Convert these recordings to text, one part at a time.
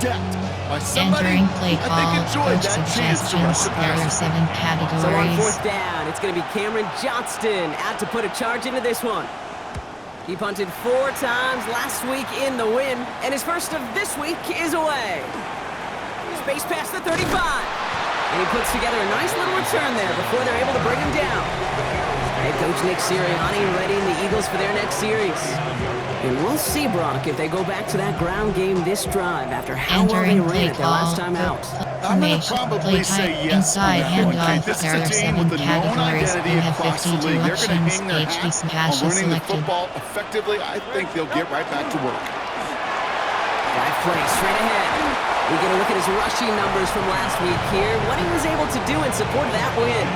kept by somebody Entering play I call, think enjoyed coach that chance to rush suggestions, the there are passer. 7 So on categories. 4th down, it's going to be Cameron Johnston out to put a charge into this one. He punted 4 times last week in the win, and his first of this week is away. Space past the 35. And he puts together a nice little return there before they're able to bring him down. Head coach Nick Sirianni readying the Eagles for their next series. And we'll see, Brock, if they go back to that ground game this drive after how well they Entering ran play it their last call, time out. I'm going to formation, probably play say type, yes on inside that one. handoff, This there is are a team 7 with a known categories. identity You have across the 52 league. They're going to options, hang their HDs hat and on cash is running the selected. football effectively. I think they'll get right back to work. Drive play straight ahead. We get a look at his rushing numbers from last week here, what he was able to do in support of that win.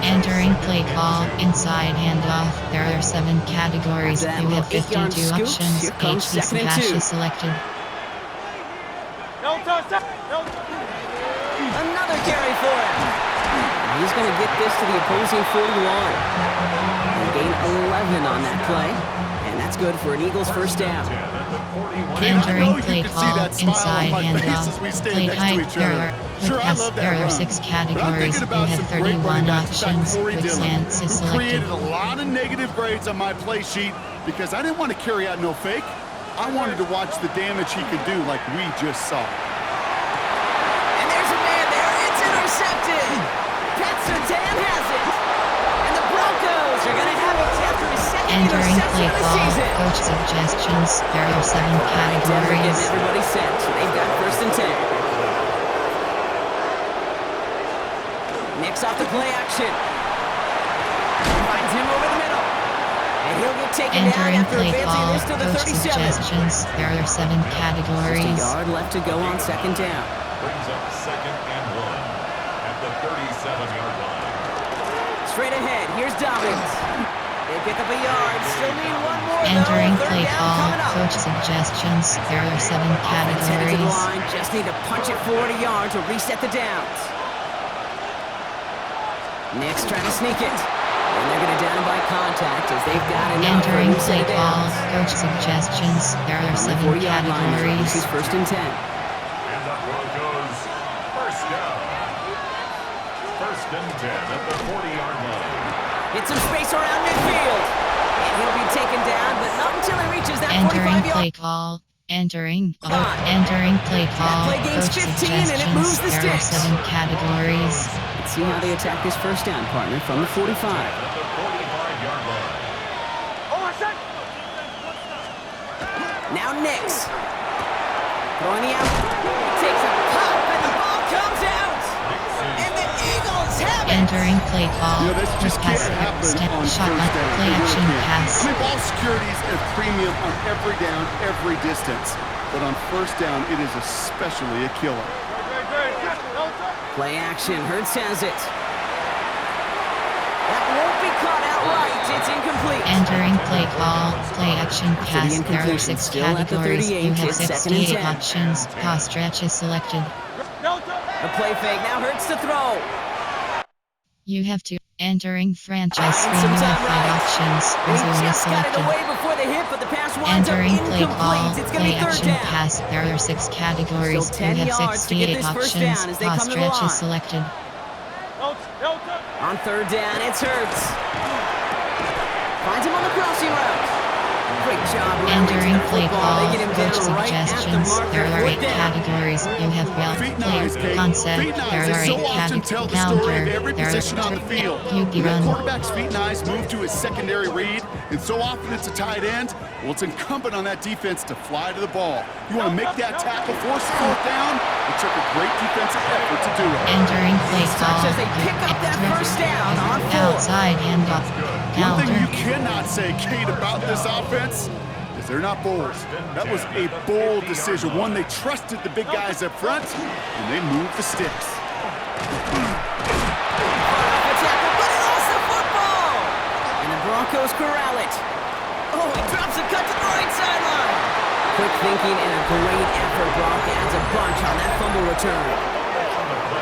Entering play call, inside handoff, there are 7 categories. After that You have little 8-yard 52 scoop, options, here comes HDs 2nd and and cash 2. is selected. Another carry for him. He's going to get this to the opposing 41. They gain 11 on that play, and that's good for an Eagles first down. Entering play call, inside handoff, play type, there are 6 categories. You have 31 options, quicksand is selected. Created a lot of negative grades on my play sheet because I didn't want to carry out no fake. I wanted to watch the damage he could do like we just saw. And there's a man there. It's intercepted. Pat Surtain has it. And the Broncos are going to have it after his second Entering interception play of the call, season. coach suggestions, there are 7 Denver getting categories. everybody set. They've got 1st and 10. Nick's off the play action. Finds him over the middle. And he'll get taken down Entering after play advancing call, this to the coach 37. suggestions, there are 7 Just a categories. yard left to go on 2nd down. Brings up 2nd and 1 at the 37-yard line. Straight ahead, here's Dobbins. They pick up a yard, still need one more Entering though. 3rd play down call, coming up. coach suggestions, there are 7 Offense headed to the categories. line, just need to punch it forward a yard to reset the downs. Nick's trying to sneak it. And they're going to down him by contact as they've got enough for a Entering new set play of call, downs. coach suggestions, there are From the 7 40-yard line, categories. this is 1st and 10. And the Broncos, first down. 1st and 10 at the 40-yard line. Get some space around midfield. And he'll be taken down, but not until he reaches that Entering 45-yard play call, entering play That call, play gains coach 15 and it moves suggestions, the there are sticks. 7 categories. Let's see how they attack this 1st down, partner, from the 45. At the 45-yard line. Now Nix. Throwing the out. Takes a pop and the ball comes out. And the Eagles have it. Entering play call, You know, this just pass, can't happen step, on shotgun, first down. play It really action, can't. pass. I mean, ball security is a premium on every down, every distance. But on 1st down, it is especially a killer. Play action. Hurts has it. That won't be caught outright. It's incomplete. Entering play call, play action, After the pass, there are incompletion, 6 still at the categories. 38, You have it's 2nd and 68 10. options, pass stretch is selected. A play fake. Now Hurts to throw. You have to entering franchise Buying screen. some You have time 5 right. options, They resume is just got it selected. away before the hit, but the pass winds up Entering play call, incomplete. It's going to play be 3rd action, down. pass, there are 6 categories. Still 10 You have yards to get 68 this first options, down as they pass come to the stretch line. is selected. On 3rd down, it's Hurts. Finds him on the crossing route. Great job running Entering into the play football. call, They get him coach down right at the suggestions, marker. there are 8 4th down. categories. You have well, Feet player, nice, Kate. concept, Feet nice. there They are so 8 often categories. tell the story of Counter, every there position on the are field. QB When that run. quarterback's feet nice move to his secondary read, and so often it's a tight end, well, it's incumbent on that defense to fly to the ball. You want to make that tackle, force the 4th down. It took a great defensive effort to do it. Entering play call, Such as they pick up that first down on 4th. outside handoff, One thing you counter. cannot say, Kate, about this offense is they're not bold. That was a bold decision. One, they trusted the big guys up front, and they moved the sticks. Off the tackle, but he lost the football. And the Broncos corral it. Oh, he drops a cut to the right sideline. Quick thinking and a great effort. Brock adds a bunch on that fumble return.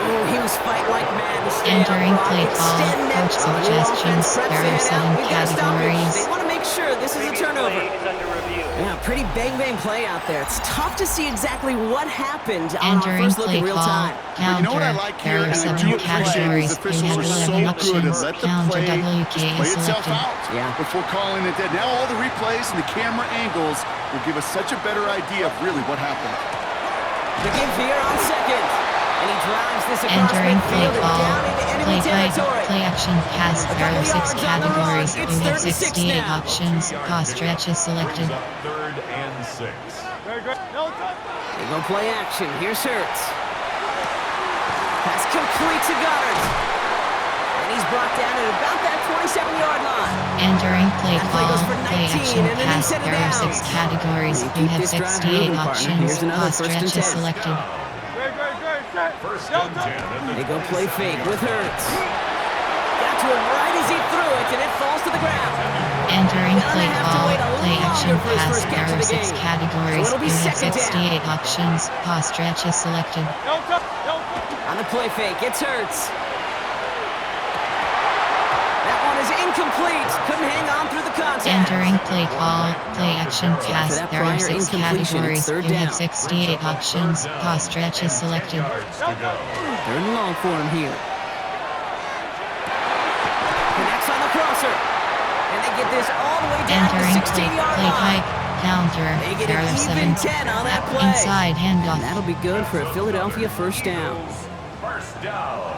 Oh, he was fighting like mad to stay Entering up, Brock. play call, Extend that. coach New offense suggestions, preps there to are head out. 7 We gotta stop it. categories. They want to make make sure this is a turnover. Yeah, pretty bang-bang play out there. It's tough to see exactly what happened on our first look in real time. But you know what I like here, and I do appreciate these officials are so good at let the play just play itself out before calling it dead. Now all the replays and the camera angles will give us such a better idea of really what happened. The give here on second. And he drives this across Entering play midfield and call, down into enemy play type, territory. play action, pass, A there are couple 6 yards on the run. categories. It's You have 36 68 now. options. Pause stretch is selected. Third and 6. They go play action. Here's Hurts. Pass complete to Goddard. And he's brought down at about that 27-yard line. Entering play That play call, goes for play 19, action, and then he pass, set it there are down. 6 categories. You You keep have this drive 68 moving, partner. options. Here's another Pause first and stretch is 10. selected. First and 10 at the They go play fake with Hurts. Got to him right as he threw it, and it falls to the ground. Entering Gonna play have to call, wait a play little action, longer for his pass, first catch there of are the 6 game. categories. So it'll be You have second down. 68 options. Pause stretch is selected. On the play fake, it's Hurts. That one is incomplete. Couldn't hang on through the contact. Entering play call, play action, pass, that there are prior 6 incompletion, categories. it's third You have down. 68 options. Pause stretch is selected. yards to go. Third and long for him here. Connects on the crosser. And they get this all the way down to the Entering play, 16-yard play line. type, counter, They get there an are even 7. 10 on that play. Inside handoff. And that'll be good for a Philadelphia first down. First down.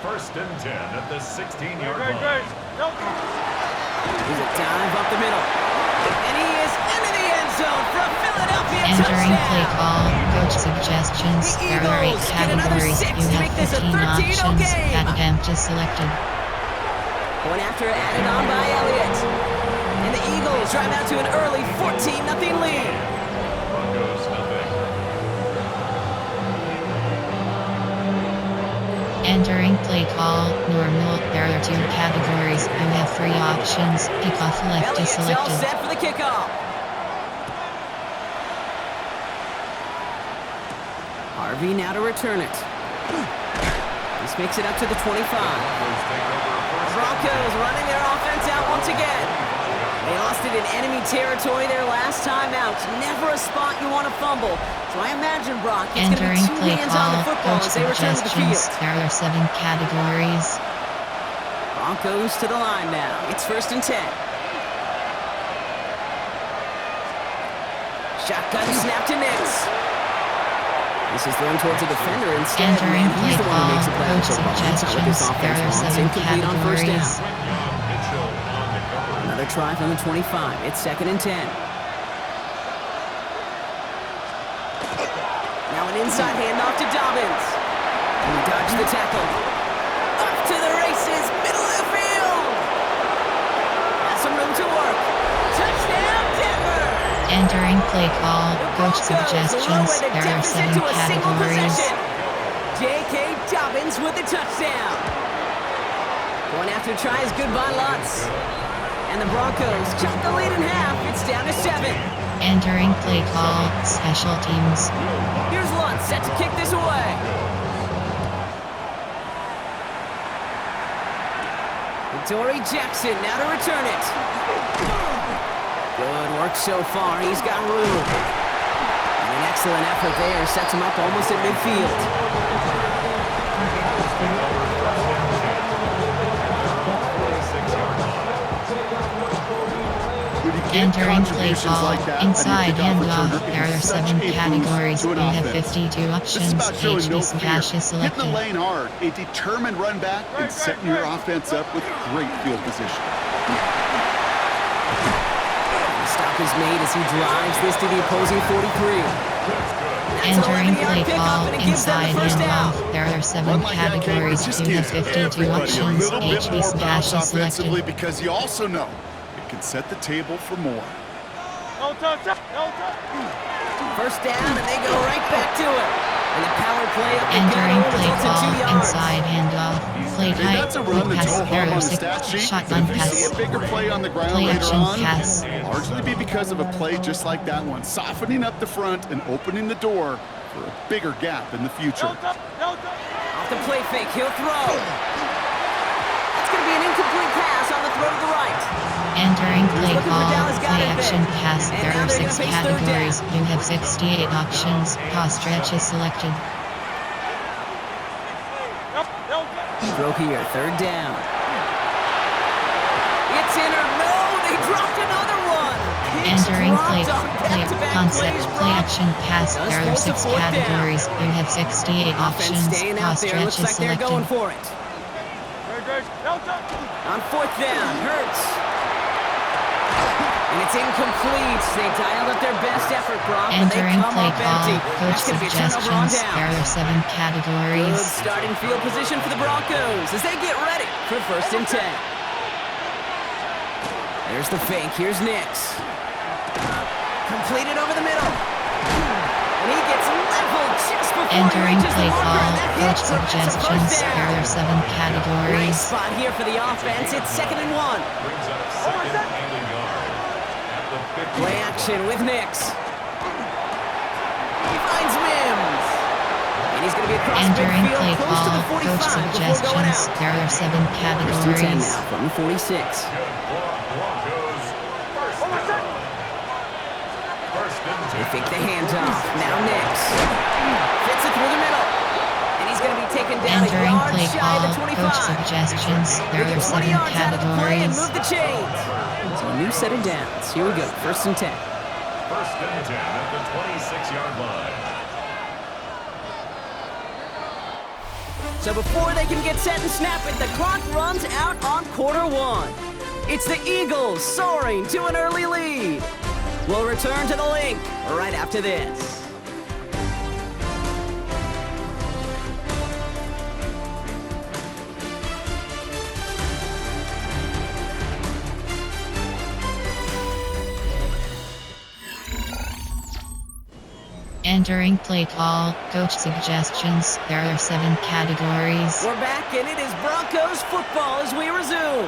First and 10 at the 16-yard line. Here's a dive up the middle. And he is into the end zone for a Philadelphia Entering play touchdown. call, coach suggestions. The There are 8 Eagles get another categories. 6 You to have make this a 15 13-0 options. game. Attempt is selected. Point after added on by Elliott. And the Eagles drive out to an early 14-0 lead. Broncos nothing. Entering play call, normal. There are 2 categories. You have 3 options. Kickoff left is Elliott's all selected. set for the kickoff. Harvey now to return it. This makes it up to the 25. Broncos running their offense out once again. They lost it in enemy territory their last time out. Never a spot you want to fumble. So I imagine, Brock, it's going to Entering be 2 play hands on the call, football coach as they return to the suggestions. field. There are 7 categories. Broncos to the line now. It's first and 10. Shotgun snap to Nix. This is thrown towards a defender instead. Entering Man, he's play the one who call, makes a play. coach So that's not what this suggestions. There offense are wants. 7 Incomplete on first down. categories. Mitchell on the cover. Another try from the 25. It's second and 10. Now an inside handoff to Dobbins. And he dodged the tackle. Up to the races, middle of the field. Has some room to work. Touchdown, Denver. Entering play call, coach Broncos lower suggestions. the There are deficit 7 to a single categories. possession. J.K. Dobbins with the touchdown. Going after try is good by Lutz. And the Broncos cut the lead in half. It's down to 7. Entering play call, special teams. Here's Lutz set to kick this away. Dory Jackson now to return it. Good work so far. He's got room. And an excellent effort there sets him up almost at midfield. When you get Entering play contributions call, like that, inside handoff. returner, There it are is 7 such a boost categories. to You an have offense. 52 This is options. about showing no HB fear, cash is hitting the selected. lane hard, a determined run back, and setting your offense up with great field position. The stop is made as he drives this to the opposing 43. That's an Entering 11-yard play pickup, call, and it gives them inside the first down. handoff. There are 7 Run like that, Kate, it categories. just You have gives 52 everybody a options. little bit more HB bounce cash is offensively selected. because you also know it can set the table for more. First down, and they go right back to it. And the power play up the Entering middle play results in 2 call, yards. inside handoff. Play Hey, type, that's a run that's pass, no there harm are on the 6 stat sheet. shotgun If you see a pass. bigger play on the ground Play later action on, pass. largely be because of a play just like that one, softening up the front and opening the door for a bigger gap in the future. Off the play fake, he'll throw. That's going to be an incomplete pass on the throw to the right. Entering play Looking for call, Dallas, got play it action there. pass. And There now are they're 6 gonna face third categories. down. You have 68 options. Pause stretch is selected. Throw here, third down. It's in or no, they dropped another one. Kicks Entering play dropped on play back-to-back concept plays, play Brock. action pass. Does There are force a 6 fourth down. categories. You have 68 Offense options. staying out Pause there. stretch Looks is like they're going selected. for it. On fourth down, Hurts. And it's incomplete. They dialed up their best effort, Brock, but they Entering come play up call, empty. coach That's going to be a turnover on suggestions. There down. are 7 Good categories. starting field position for the Broncos as they get ready for first and 10. There's the fake. Here's Nix. Completed over the middle. And he gets leveled just before Entering he reaches play the marker. call, And that coach hits him. It's a suggestions. first There down. are 7 Nice categories. spot here for the offense. It's 2nd and 1. Brings up second and a yard at the 50. Play action with Nix. He finds Mims. And he's going to be across Entering midfield, play close to the call, 45 coach before going suggestions. out. There are 7 First and 10 categories. now from the 46. Good block, Broncos. First down. First and They 10. fake the handoff. Now Nix. Fits it through the middle. And he's going to be taken down a Entering yard play shy call, of the 25. coach suggestions. There They are get 20 7 yards out of the play and categories. move the chains. So a new set of downs. Here we go. First and 10. First and 10 at the 26-yard line. So before they can get set and snap it, the clock runs out on quarter 1. It's the Eagles soaring to an early lead. We'll return to the link right after this. Entering play call, coach suggestions. There are 7 categories. We're back, and it is Broncos football as we resume.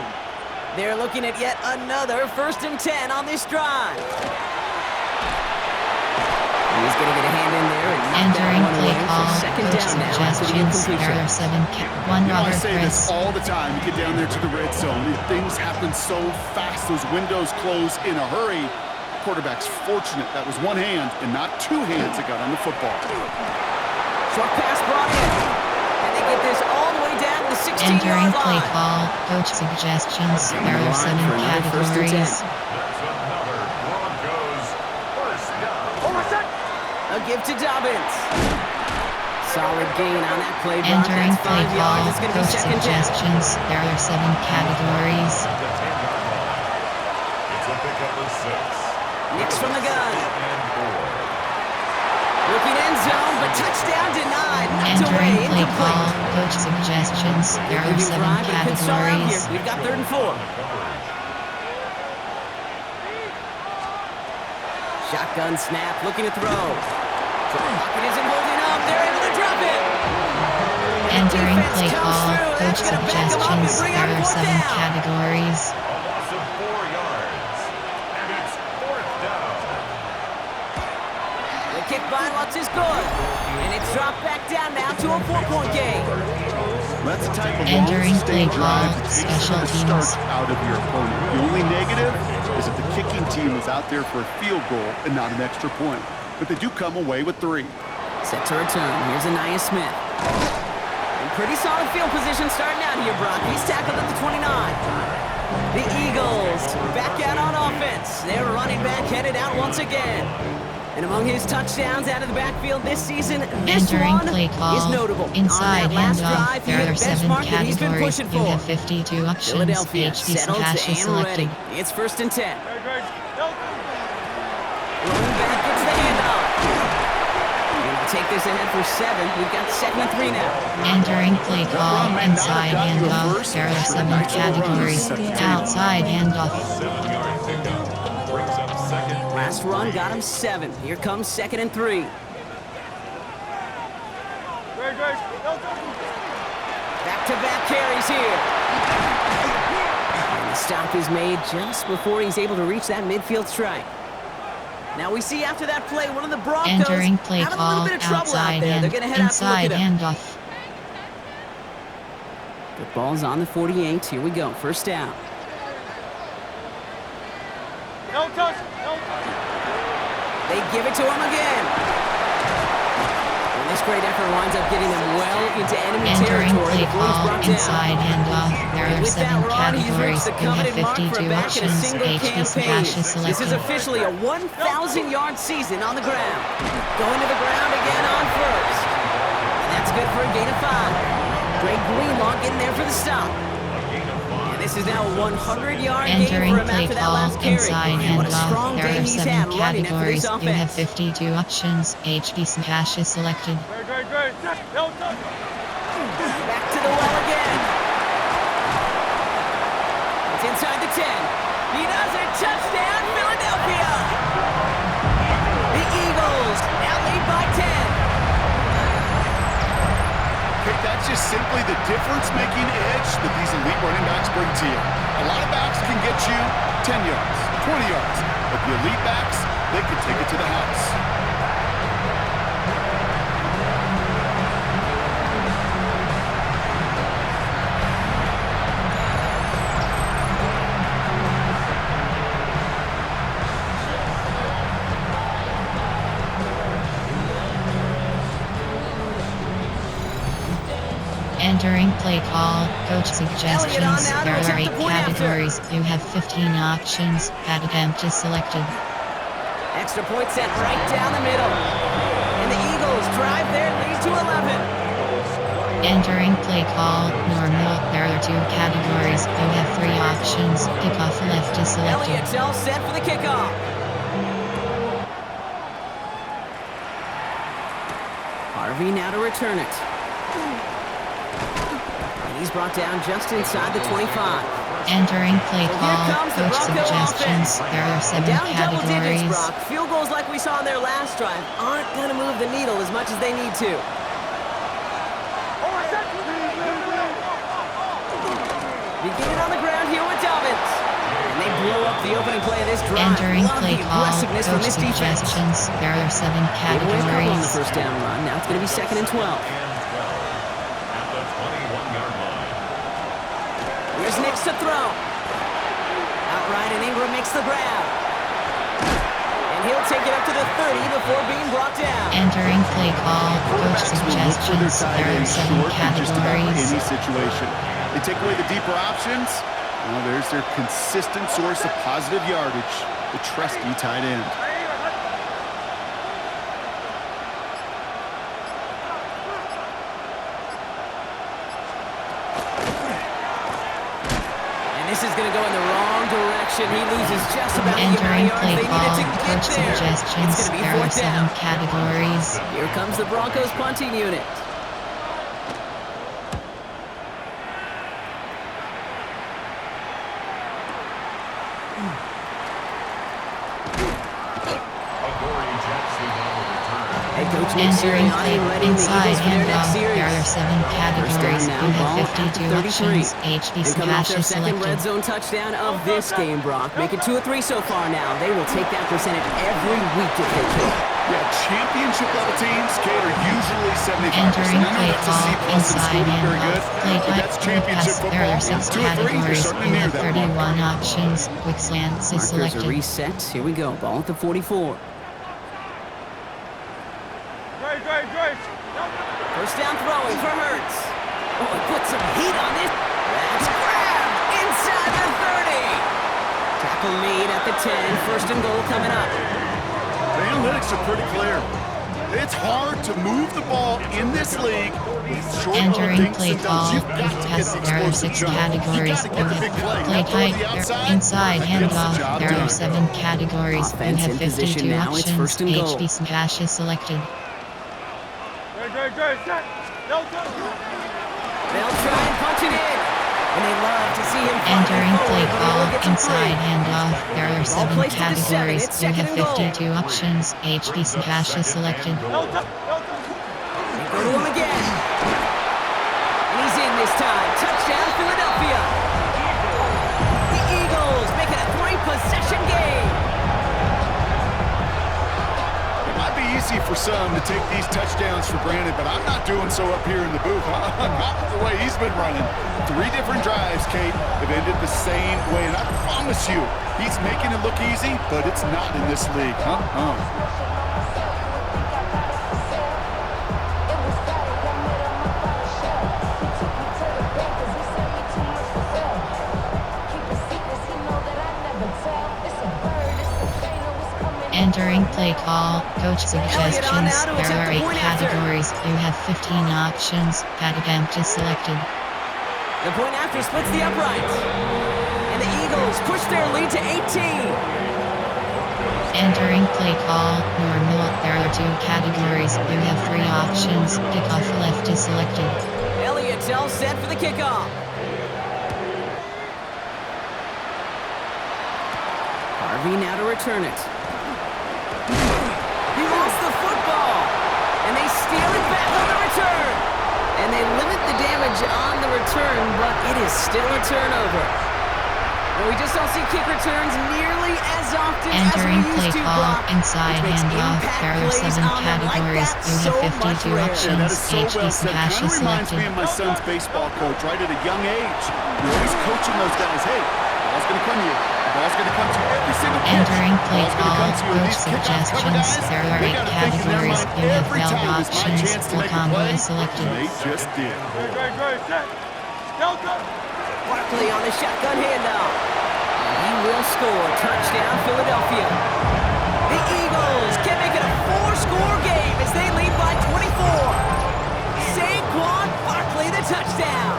They're looking at yet another first and 10 on this drive. He's going to get a hand in there and knock that Entering one play away call, for second coach down now after the suggestions. There incompletion. are 7 one You know, I Robert say this Chris. all the time. You get down there to the red zone, and things happen so fast. Those windows close in a hurry. Quarterback's fortunate that was one hand and not 2 hands that got on the football. Short pass brought in. And they get this all the way down to the 16-yard Entering play line. call, coach suggestions. There On the are line 7 for another first and 10. categories. There's another Broncos first down. A give to Dobbins. Solid gain on that play, Brock. Entering That's play 5 call, yards. It's going to be coach second down. suggestions. There are 7 categories. At the 10-yard line. It's a pickup of 6. Nix from the gun. And 4. Looking end zone, but touchdown denied. Knocked away, Entering play call, incomplete. coach suggestions. There are Moving 7 drive, but it could stall out categories. here. We've got 3rd and 4. Shotgun snap, looking to throw. Pocket isn't holding up. They're able to drop it. Entering Defense play comes call, through. coach That's gonna back 'em up and suggestions. bring There up are 4th 7 down. categories. A loss of 4 yards. And it's 4th down. The kick by Lutz is good. And it's dropped back down now to a 4-point game. That's the type of Entering long, sustained play drive call, that takes special the teams. start out of your opponent. The only negative is that the kicking team was out there for a field goal and not an extra point. But they do come away with 3. Set to return. Here's Anaya Smith. In pretty solid field position starting out here, Brock. He's tackled at the 29. The Eagles back out on offense. Their running back headed out once again. And among his touchdowns out of the backfield this season, this Entering one play call, is notable. inside On that last handoff. drive, he There hit are a 7 benchmark that he's been categories. pushing You for. have 52 options. Philadelphia HD settled slash is and ready. selected. It's 1st and 10. Running back gets the handoff. Gonna take this ahead for 7. We've got 2nd and 3 now. Entering play call, run may not have inside gotten you a handoff. first, There are but 7 nice little run. categories. Set the table. Outside handoff. 7-yard pickup. Brings up second. Last run got him 7. Here comes 2nd and 3. Back-to-back carries here. And the stop is made just before he's able to reach that midfield strike. Now we see after that play, one of the Broncos Entering play having a little call, bit of trouble out outside there. They're hand, going to head out to look inside at him. handoff. The ball's on the 48. Here we go. First down. They give it to him again. And this great effort winds up getting them well into enemy Entering territory. play The ball is call, brought inside down. handoff. There And are with that 7 run, he's reached categories. the You have coveted mark for a 52 back in a options. single HB campaign. smash is This is selected. officially a 1,000-yard season on the ground. Going to the ground again on first. And that's good for a gain of 5. Greg Greenlaw getting there for the stop. And this is now a 100-yard gain Entering for him play after that call, last carry. inside What a handoff. strong There day are he's 7 had running it for categories. this You have offense. 52 options. HB smash is selected. Back to the well again. It's inside the 10. He does it. Touchdown, Philadelphia. The Eagles now lead by 10. Okay, that's just simply the difference-making edge that these elite running backs bring to you. A lot of backs can get you 10 yards, 20 yards, but the elite backs, they can take it to the house. Entering play call, coach suggestions. Elliott on now to There are attempt 8 the point after. categories. You have 15 options. Pad attempt is selected. Extra point set right down the middle. And the Eagles drive their lead to 11. Entering play call, normal. There are 2 categories. You have 3 options. Kickoff left is selected. Elliott's all set for the kickoff. Harvey now to return it. And he's brought down just inside the 25. Entering play So here call, comes the coach Bronco suggestions. offense. There are 7 Down double digits, categories. Brock. Field goals like we saw in their last drive aren't going to move the needle as much as they need to. Beginning on the ground here with Dobbins. And they blow up the opening play of this drive. Entering Love play the call, aggressiveness from coach this defense. suggestions. There are 7 Gave away a couple on the categories. first down run. Now it's going to be 2nd and 12. At the 21-yard line. Here's Nix to throw. Outright, and Ingram makes the grab. And he'll take it up to the 30 before being brought down. Entering play call, coach Quarterbacks will look for their suggestions. tight There are end 7 short in just about categories. any situation. They take away the deeper options. Well, there's their consistent source of positive yardage, the trusty tight end. And this is going to go in the wrong direction. He loses just about the amount Entering of play yards they call, needed to get coach there. suggestions. It's going to be There are 4th 7 down. categories. Here comes the Broncos punting unit. Adoree Jackson on the return. Head coach Nick Entering Sirianni play readying the inside Eagles for their next handoff. series. There are 7 categories. First You down now, ball have at the 52 33. options. HB And coming off smash their is second red selected. zone touchdown of this game, Brock. Make it 2 of 3 so far now. They will take that percentage every week if they can. Yeah, championship level teams, Kate, are usually 75%. Entering I know play that's a call, C+ in inside school, not very good, handoff. Play but type, that's play championship pass. football. There are 6 2 of 3, you're categories. starting to You near have that mark. 31 options. Quick slants is Markers are selected. reset. Here we go. Ball at the 44. First down throwing for Hurts. Oh, he put some heat on this. That's grabbed inside the 30. Tackle made at the 10. First and goal coming up. The analytics are pretty clear. It's hard to move the ball in this league with short little Entering dinks play and call, dunks. You've got to get pass. the There are explosive 6 jump. categories. You've You got to get the big play. have play That throw to type. the There outside, inside that gets the handoff. job There are done. 7 categories. You Offense have in position 52 now. It's options. first and goal. HB smash is selected. They'll try and punch it in. And they love to see him Entering play forward, but call, he'll get some inside free. handoff. There are 7 placed at the 7. categories. It's You 2nd have and goal. 52 options. HB smash is selected. They go to him again. And he's in this time. Touchdown, Philadelphia. The Eagles make it a 3-possession game. It might be easy for some to take these touchdowns for granted, but I'm not doing so up here in the booth. Not the way he's been running. 3 different drives, Kate, have ended the same way. And I promise you, He's making it look easy, but it's not in this league. Entering play call, coach suggestions. There are 8 categories. You have 15 options. Pad attempt is selected. The point after splits the uprights. And the Eagles push their lead to 18. Entering play call, normal. There are 2 categories. You have 3 options. Kickoff left is selected. Elliott's all set for the kickoff. Harvey now to return it. He lost the football. And they steal it back on the return. And they limit the damage on the return, but it is still a turnover. And we just don't see kick returns nearly as often Entering as we play used to, call, Brock, inside which makes handoff. impact There are plays 7 on them like categories. that You so have much 52 rarer. options. Yeah, that is so well said. Hash Kind is of reminds me selected. of my son's baseball coach right at a young age. You're always coaching those guys. Hey, the ball's going to come to you. The ball's going to come to you every single pitch. Entering The play ball's going to call, come to you. And coach these kickoff cover suggestions. guys, There are they 8 got to think in their categories. mind You have every 12 time is my options. chance to Full make a combo play. is selected. And they just did. Great, set. Delta. Barkley on the shotgun handoff. And he will score. Touchdown, Philadelphia. The Eagles can make it a 4-score game as they lead by 24. Saquon Barkley, the touchdown.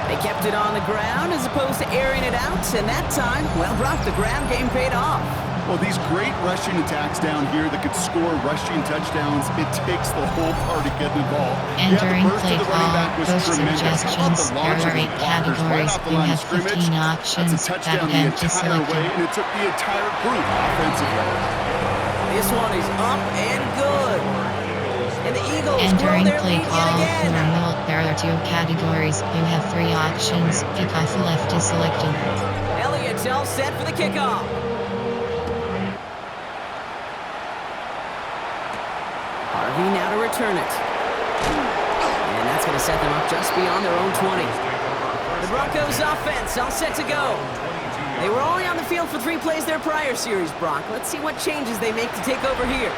They kept it on the ground as opposed to airing it out, and that time, well, Brock, the ground game paid off. Well, these great rushing attacks down here that could score rushing touchdowns, it takes the whole party getting involved. Entering the burst play of the running call, back was coach tremendous. How about suggestions. the There launch of are his 8 blockers right categories. off the You line have of scrimmage? 15 options. That's a touchdown the Attempt is entire way, selected. and it took the entire group offensively. This one is up and good. And the Eagles grow Entering their play lead call, yet again. normal. There are 2 categories. You have 3 options. Kickoff left is selected. Elliott's all set for the kickoff. Harvey now to return it. And that's going to set them up just beyond their own 20. The Broncos offense all set to go. They were only on the field for 3 plays their prior series, Brock. Let's see what changes they make to take over here.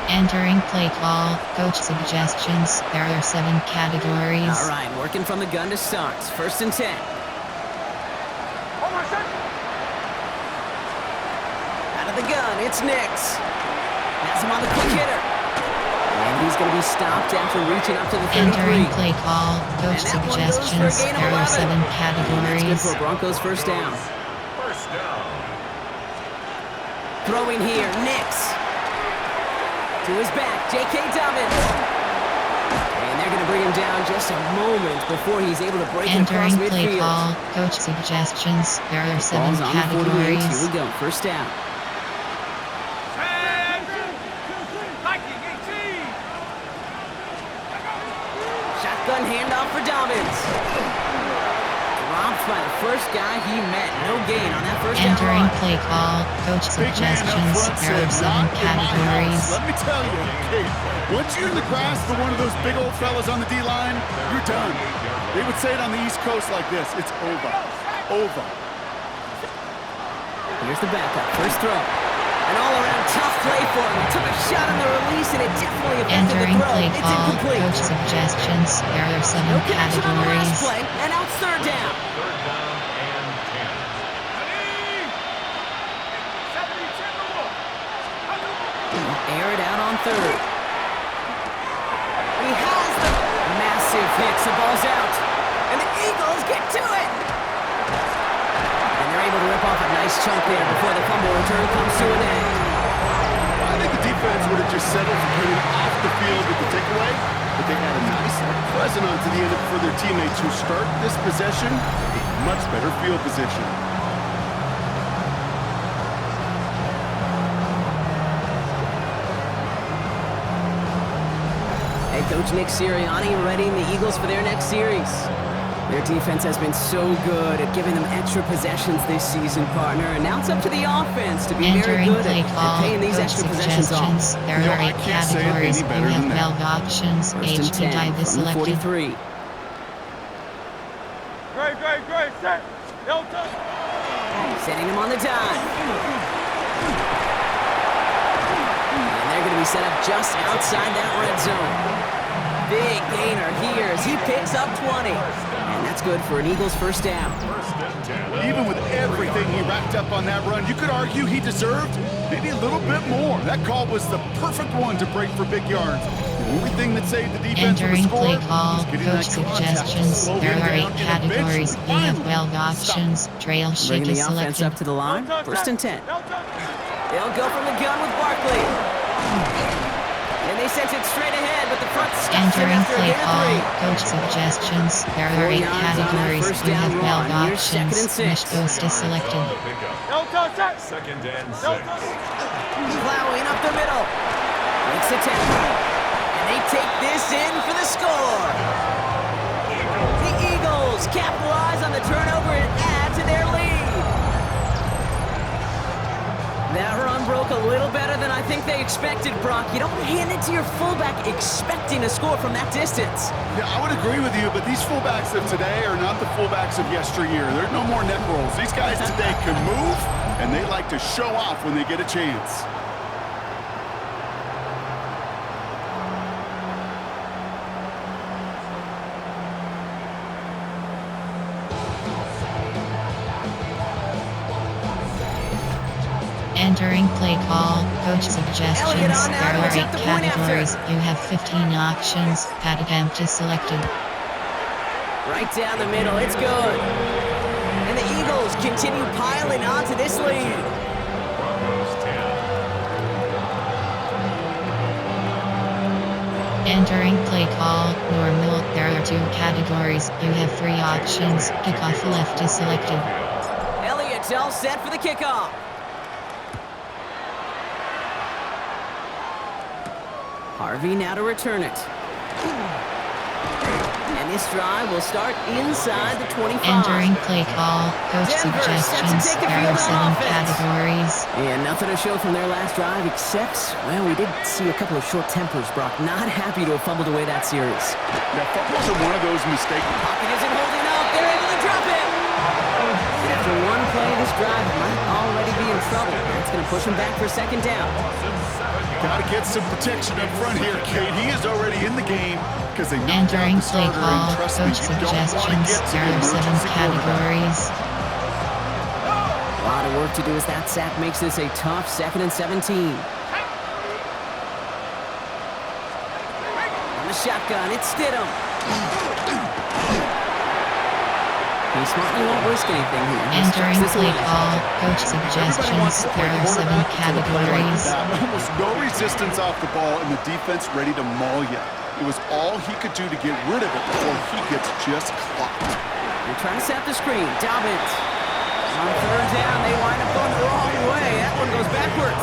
Entering play call, coach suggestions. There are 7 categories. All right, working from the gun to start. 1st and 10. Out of the gun, it's Nix. Has him on the quick hitter. And he's going to be stopped after reaching up to the 33. Entering play call, coach And that one goes for a suggestions. gain of There are 11. 7 And that's good categories. for a Broncos first down. First down. Throwing here, Nix. To his back, J.K. Dobbins. And they're going to bring him down just a moment before he's able to break it across Entering play midfield. call, coach suggestions. There are 7 Ball's on the 48. categories. Here we go, first down. Shotgun handoff for Dobbins. Dropped by the first guy he met. No gain on that first down Entering run. play call, coach Big man up suggestions. front There are said, 7 "Not in my house." categories. Let me tell you, okay, once you're in the grass for one of those big old fellas on the D-line, you're done. They would say it on the East Coast like this: it's over. Over. Here's the backup. First throw. An all-around tough play for him. He took a shot on the release, and it definitely affected Entering the throw. play It's call, incomplete. coach suggestions. There are 7 No connection on the last categories. play, and now it's third down. Third down and 10. Air it out on third. He has the massive hits. The ball's out. And the Eagles get to it. And they're able to rip off a nice chunk there before the fumble return comes to an end. I think the defense would have just settled for getting off the field with the takeaway, but they had a nice present onto the end for their teammates who start this possession with much better field position. Head coach Nick Sirianni readying the Eagles for their next series. Their defense has been so good at giving them extra possessions this season, partner. And now it's up to the offense to be very Entering good play at call, paying these coach extra possessions off. suggestions. There You know, are I 8 can't say it any categories. You better have than that. 12 options. First Age and to 10 dive is from the selected. 43. Great, set. Delta. on the dive. And they're going to be set up just outside that red zone. Big gainer here as he picks up 20. And that's good for an Eagles first down. Even with everything he racked up on that run, you could argue he deserved maybe a little bit more. That call was the perfect one to break for big yards. The only thing that saved the defense from the Entering score play call, was getting coach that contact to suggestions. slow There him are down 8 and categories. eventually You have finally 12 options. Trail shake Bringing is the offense selected. up to the line. First and 10. They'll go from the gun with Barkley. And they sense it straight ahead, but the front stuffs him Entering after a play gain of call, 3. coach suggestions. There 4 are 8 yards on that categories. first You down have 12 run. Here's second options. and 6. Mesh ghost is selected. Second and 6. Plowing up the middle. Makes the tackle. And they take this in for the score. The Eagles capitalize on the turnover and add to their lead. That run broke a little better than I think they expected, Brock. You don't hand it to your fullback expecting a score from that distance. Yeah, I would agree with you, but these fullbacks of today are not the fullbacks of yesteryear. There are no more neck rolls. These guys today can move, and they like to show off when they get a chance. Entering play call, coach suggestions. Elliott on now There to are 8 attempt the point after. categories. You have 15 options. Pad attempt is selected. Right down the middle, it's good. And the Eagles continue piling on to this lead. Broncos 10. Entering play call, normal. There are 2 categories. You have 3 options. Kickoff left is selected. Elliott's all set for the kickoff. Harvey now to return it. And this drive will start inside the 25. Entering play call, coach Denver set to suggestions. take the There are field 7 on offense. categories. And nothing to show from their last drive except, well, we did see a couple of short tempers, Brock. Not happy to have fumbled away that series. Yeah, fumbles are one of those mistakes. Pocket isn't holding up. They're able to drop it. And after one play, this drive might already be in trouble. That's going to push him back for second down. Got to get some protection up front here, Kate. He is already in the game because they knocked out Entering the play starter. call, And trust me, coach you don't want to suggestions. get to There the are 7 emergency quarterback. categories. A lot of work to do as that sack makes this a tough 2nd and 17. On the shotgun, it's Stidham. He's smart, he won't risk anything here. He Entering strikes this play away. call, coach Everybody wants suggestions. to play There are 7 quarterback to a play like categories. that. Almost no resistance off the ball and the defense ready to maul you. It was all he could do to get rid of it before he gets just clocked. They're trying to set the screen. Dobbins. On 3rd down, they wind up going the wrong way. That one goes backwards.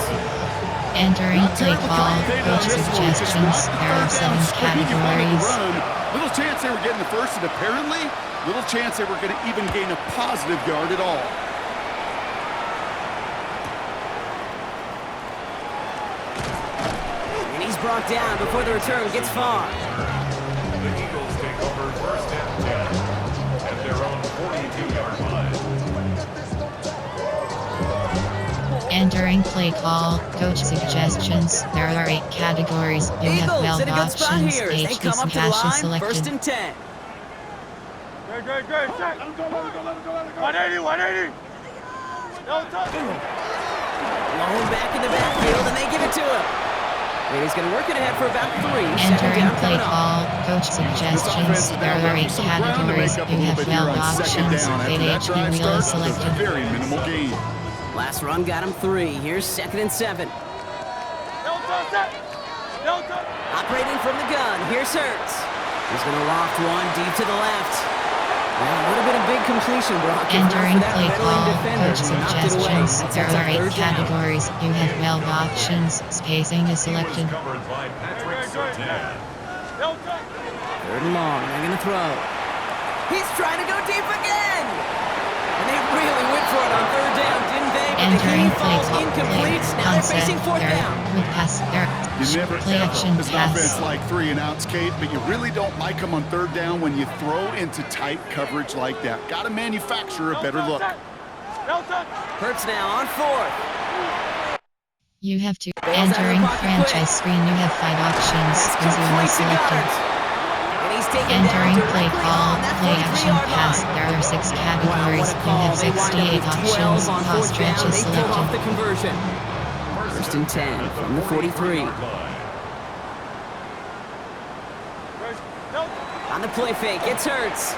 Entering Not play terribly call, complicated on coach this one. Just suggestions. not the There are third down 7 screen you wanted to categories. run. Little chance they were getting the first, and apparently, little chance they were going to even gain a positive yard at all. And he's brought down before the return gets far. The Eagles take over first and 10 at their own 42-yard line. Entering play call, coach suggestions. There are 8 categories. You have Eagles 12 in a good spot options. here as they HB come up to the cash is line. selected. 1st and 10. Great, check. 180, 180. No touch. Blown back in the backfield, and they give it to him. And he's going to work it ahead for about 3. Second Entering down play coming up. call, coach This offense suggestions. is There now are 8 left with some ground to categories. make up a You little have bit here 12 on second options. down. After Fade that HB drive wheel is starts, it's a selected. very minimal gain. Last run got him 3. Here's 2nd and 7. No touch. No touch. Operating from the gun. Here's Hurts. He's going to loft one deep to the left. Well, it would have been a big completion, Brock. if not for Entering that play meddling call, defender coach who knocked it away. suggestions. That There sets up are 8 3rd down. categories. You have 12 options. Spacing is selected. Covered by Patrick Surtain. No touch. 3rd and long. They're going to throw. He's trying to go deep again. And they really went for it on 3rd down, didn't they? But the Entering heave play falls call, incomplete. play Now they're facing concept. 4th There down. with pass. There. You never Play action This offense pass. like 3 and outs, Kate, but you really don't like them on 3rd down when you throw into tight coverage like that. Got to manufacture a better look. Delta. Hurts now on 4th. You have to. Bails out of the Entering pocket franchise quick. screen, you have 5 options. That's Resume complete to selected. Goddard. And he's taken Entering down play directly call, on that play action, 43-yard pass. line. There are 6 Wow, categories. what a You call. have They wind up 68 with 12 options. on Pause 4th down. stretches They pull off selected. the conversion. 1st and 10 from the 43. Delta. On the play fake, it's Hurts.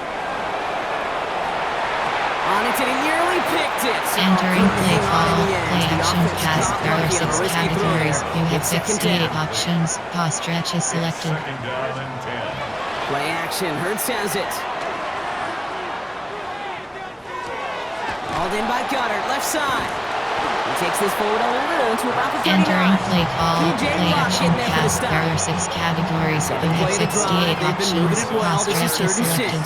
On it, and he nearly picked it. Entering play Couldn't call, hang on in the end. play The action, offense pass. got There are lucky on a 6 risky throw categories. there. You have It's second 68 down. options. Pause stretches selected. Second down and 10. Play action, Hurts has it. Hauled in by Goddard, left side. He takes this forward a little to about the 39. Entering play call, TJ play Watt action, getting there for the pass. stop. There are 6 categories. You Second have play of the drive. 68 They've been moving options. it well. Pause This is stretches 36. selected.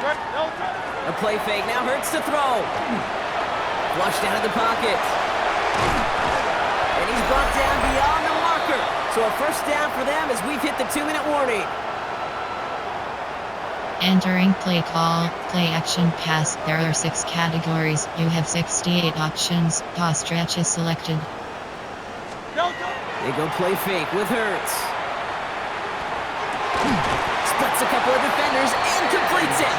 Delta. A play fake, now Hurts to throw. Flushed out of the pocket. And he's brought down beyond the marker. So a first down for them as we've hit the 2-minute warning. Entering play call, play action, pass. There are 6 categories. You have 68 options. Pause stretches selected. Delta. They go play fake with Hurts. Splits a couple of defenders and completes it.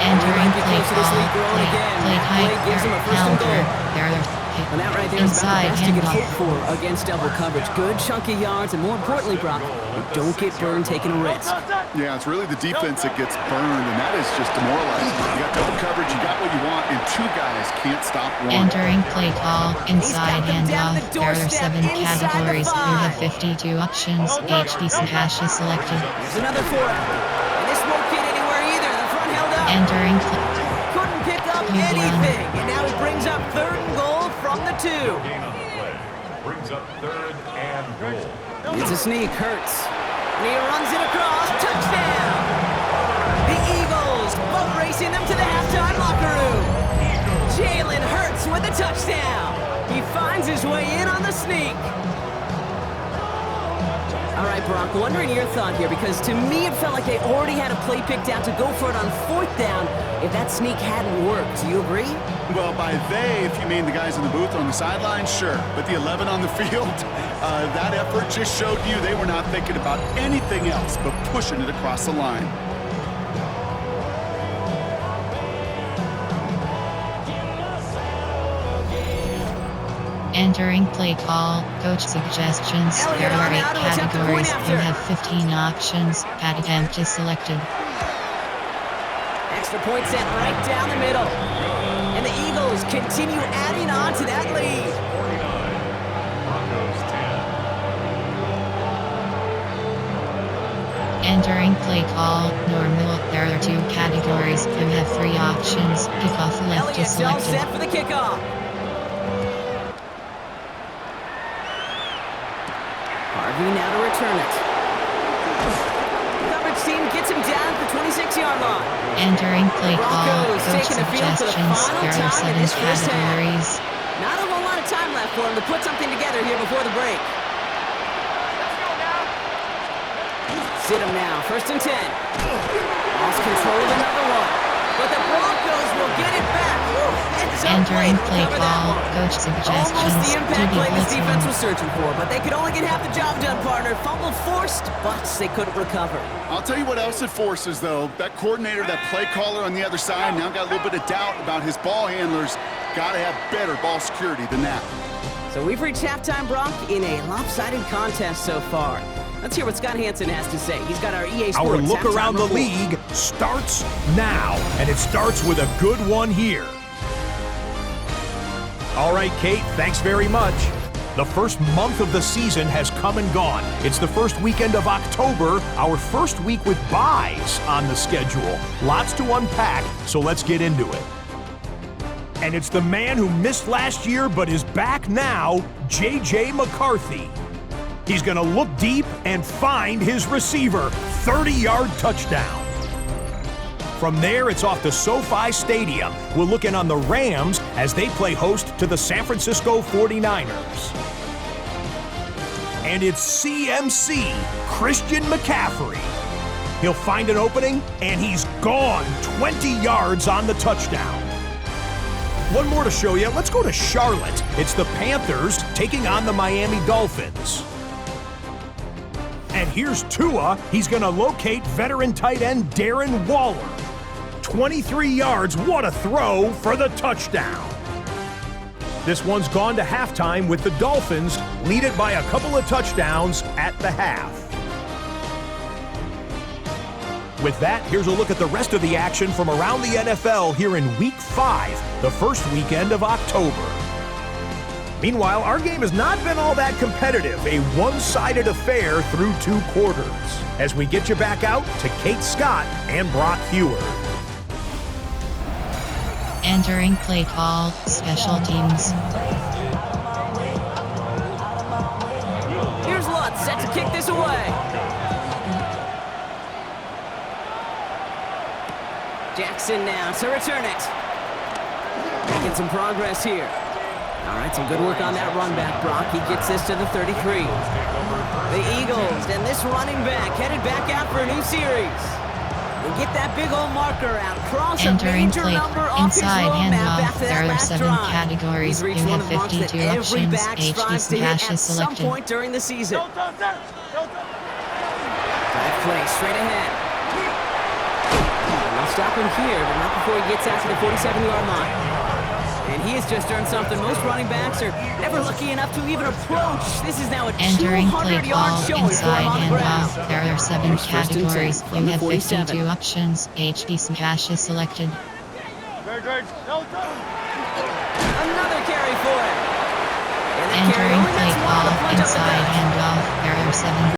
Entering play close to this call, lead growing play, again. play That play gives him a first and counter. goal. There are And that right there is about inside the best you can handoff. hope for against double coverage. Good chunky yards, and more importantly, Brock, you don't get burned taking a risk. Yeah, it's really the defense that gets burned, and that is just demoralizing. You got double coverage, you got what you want, and 2 guys can't stop one. Entering play call, inside got them down handoff. the There are doorstep 7 inside the categories. You have 5. 52 options. HDC hash is selected. There's another for him. And this won't get anywhere either. The front held up. Entering Couldn't pick up Good one. anything. And now he brings up 3rd and goal from the 2. Gain on the play. Brings up 3rd and goal. It's a sneak, Hurts. And he runs it across. Touchdown! The Eagles boat racing them to the halftime locker room. Jalen Hurts with a touchdown. He finds his way in on the sneak. All right, Brock, wondering your thought here, because to me it felt like they already had a play picked out to go for it on 4th down if that sneak hadn't worked. Do you agree? Well, by they, if you mean the guys in the booth on the sideline, sure. But the 11 on the field, that effort just showed you they were not thinking about anything else but pushing it across the line. Entering play call, coach suggestions. Elliott There are on 8 now to attempt the point categories. after. You have 15 options. Pad attempt is selected. Extra point sent right down the middle. And the Eagles continue adding on to that lead. 49. Broncos 10. Entering play call, normal. There are 2 categories. You have 3 options. Kickoff left is Elliott's all set selected. for the kickoff. Harvey now to return it. Coverage team gets him down at the 26-yard line. Entering play call, Broncos coach taking the field for the suggestions. final There are time in 7 this first half. categories. Not a whole lot of time left for him to put something together here before the break. Sit him now, 1st and 10. Lost control of another one. But the Broncos will get it back. Entering play call, coach suggestions. Almost the impact DB play this blitz defense one. was searching for, but they could only get half the job done, partner. Fumble forced, but they couldn't recover. I'll tell you what else it forces, though. That coordinator, that play caller on the other side, now got a little bit of doubt about his ball handlers. Got to have better ball security than that. So we've reached halftime, Brock, in a lopsided contest so far. Let's hear what Scott Hansen has to say. He's got our EA Sports Our look halftime around the report. league starts now, and it starts with a good one here. All right, Kate, thanks very much. The first month of the season has come and gone. It's the first weekend of October, our first week with buys on the schedule. Lots to unpack, so let's get into it. And it's the man who missed last year but is back now, J.J. McCarthy. He's going to look deep and find his receiver. 30-yard touchdown. From there, it's off to SoFi Stadium. We're looking on the Rams as they play host to the San Francisco 49ers. And it's CMC, Christian McCaffrey. He'll find an opening, and he's gone 20 yards on the touchdown. One more to show you. Let's go to Charlotte. It's the Panthers taking on the Miami Dolphins. And here's Tua. He's going to locate veteran tight end Darren Waller. 23 yards. What a throw for the touchdown. This one's gone to halftime with the Dolphins lead it by a couple of touchdowns at the half. With that, here's a look at the rest of the action from around the NFL here in Week 5, the first weekend of October. Meanwhile, our game has not been all that competitive, a one-sided affair through 2 quarters. As we get you back out to Kate Scott and Brock Hewer. Entering play call, special teams. Here's Lutz set to kick this away. Jackson now to return it. Making some progress here. All right, some good work on that run back, Brock. He gets this to the 33. The Eagles and this running back headed back out for a new series. They get that big old marker out, cross Entering a major play number off his inside roadmap handoff. after There that are last 7 drive. categories. He's You reached one have of the marks 52 that every options. back HD strives to hit hash at is some selected. point during the season. Delta, sir. Delta. Dive play straight ahead. They'll stop him here, but not before he gets out to the 47-yard line. And he has just earned something most running backs are never lucky enough to even approach. This is now a Entering play 200-yard call showing for him inside on the ground. handoff. There are 7 Here's first and 10 categories. from You the have 47. 52 options. HD hash is selected. Very good. Delta. Another carry for him. And that carry Entering only play gets one on call the punch up the inside gut. handoff. There are 7